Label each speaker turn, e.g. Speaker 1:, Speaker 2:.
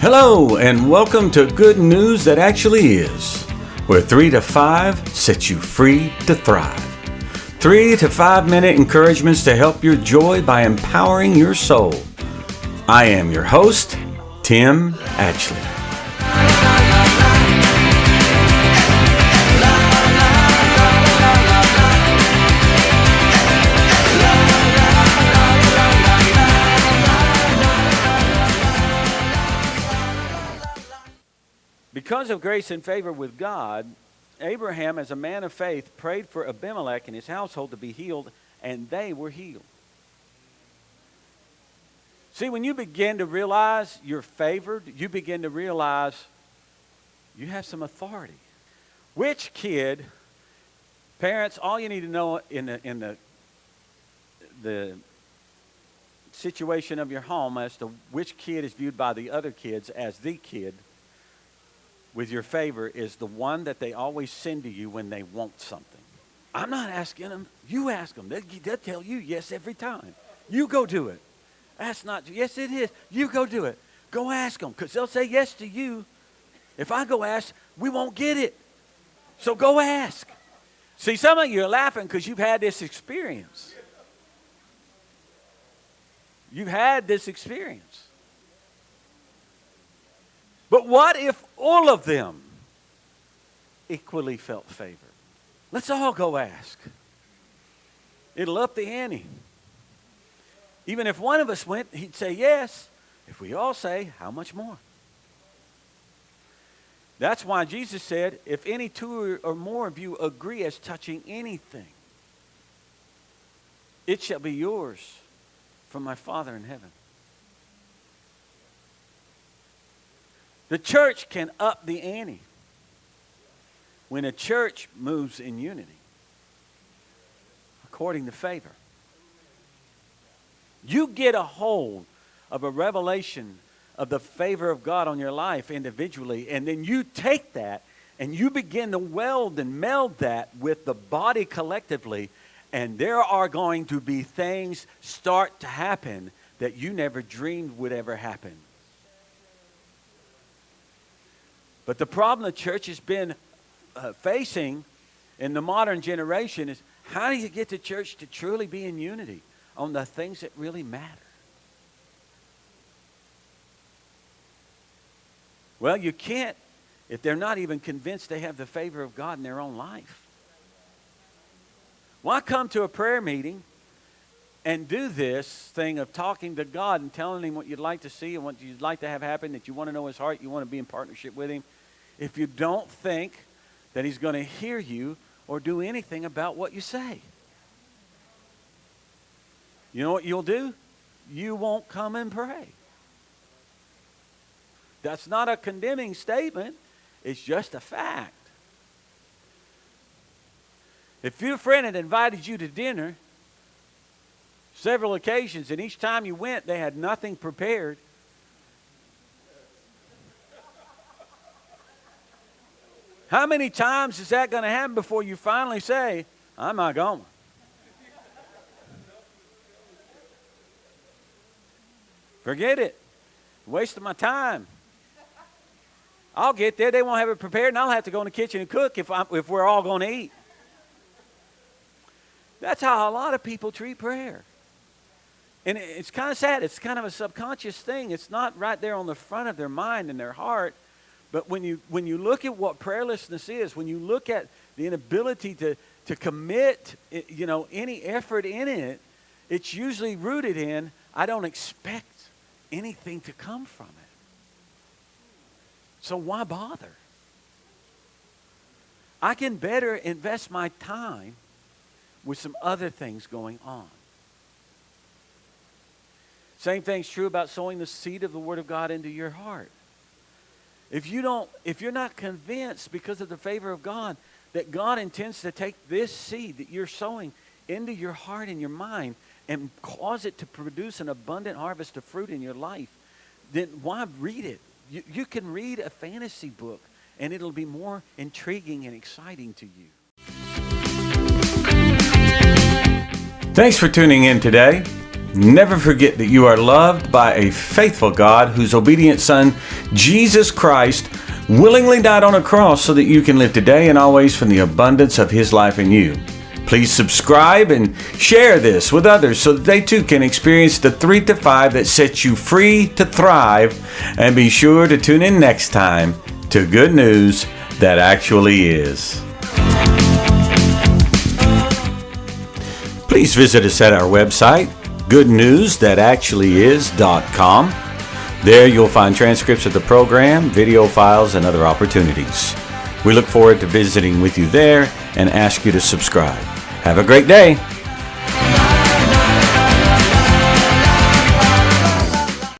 Speaker 1: Hello, and welcome to Good News That Actually Is, where 3 to 5 sets you free to thrive. 3 to 5 minute encouragements to help your joy by empowering your soul. I am your host, Tim Ashley. Because of grace and favor with God, Abraham, as a man of faith, prayed for Abimelech and his household to be healed, and they were healed. See, when you begin to realize you're favored, you begin to realize you have some authority. Which kid, parents, all you need to know in the situation of your home as to which kid is viewed by the other kids as the kid with your favor is the one that they always send to you when they want something. I'm not asking them. You ask them. They'll tell you yes every time. You go do it. That's not, yes it is. You go do it. Go ask them because they'll say yes to you. If I go ask, we won't get it. So go ask. See, some of you are laughing because you've had this experience. You've had this experience. But what if all of them equally felt favored? Let's all go ask. It'll up the ante. Even if one of us went, he'd say yes. If we all say, how much more? That's why Jesus said, if any two or more of you agree as touching anything, it shall be yours from my Father in heaven. The church can up the ante when a church moves in unity, according to favor. You get a hold of a revelation of the favor of God on your life individually, and then you take that and you begin to weld and meld that with the body collectively, and there are going to be things start to happen that you never dreamed would ever happen. But the problem the church has been facing in the modern generation is, how do you get the church to truly be in unity on the things that really matter? Well, you can't if they're not even convinced they have the favor of God in their own life. Why come to a prayer meeting and do this thing of talking to God and telling him what you'd like to see and what you'd like to have happen, that you want to know his heart, you want to be in partnership with him, if you don't think that he's going to hear you or do anything about what you say? You know what you'll do? You won't come and pray. That's not a condemning statement. It's just a fact. If your friend had invited you to dinner several occasions, and each time you went, they had nothing prepared, how many times is that going to happen before you finally say, I'm not going? Forget it. Wasting my time. I'll get there. They won't have it prepared, and I'll have to go in the kitchen and cook if we're all going to eat. That's how a lot of people treat prayer. And it's kind of sad. It's kind of a subconscious thing. It's not right there on the front of their mind and their heart. But when you look at what prayerlessness is, when you look at the inability to commit, any effort in it, it's usually rooted in, I don't expect anything to come from it. So why bother? I can better invest my time with some other things going on. Same thing's true about sowing the seed of the Word of God into your heart. If you're not convinced because of the favor of God that God intends to take this seed that you're sowing into your heart and your mind and cause it to produce an abundant harvest of fruit in your life, then why read it? You can read a fantasy book and it'll be more intriguing and exciting to you. Thanks for tuning in today. Never forget that you are loved by a faithful God whose obedient Son, Jesus Christ, willingly died on a cross so that you can live today and always from the abundance of His life in you. Please subscribe and share this with others so that they too can experience the 3 to 5 that sets you free to thrive. And be sure to tune in next time to Good News That Actually Is. Please visit us at our website, goodnewsthatactuallyis.com. There you'll find transcripts of the program, video files, and other opportunities. We look forward to visiting with you there and ask you to subscribe. Have a great day.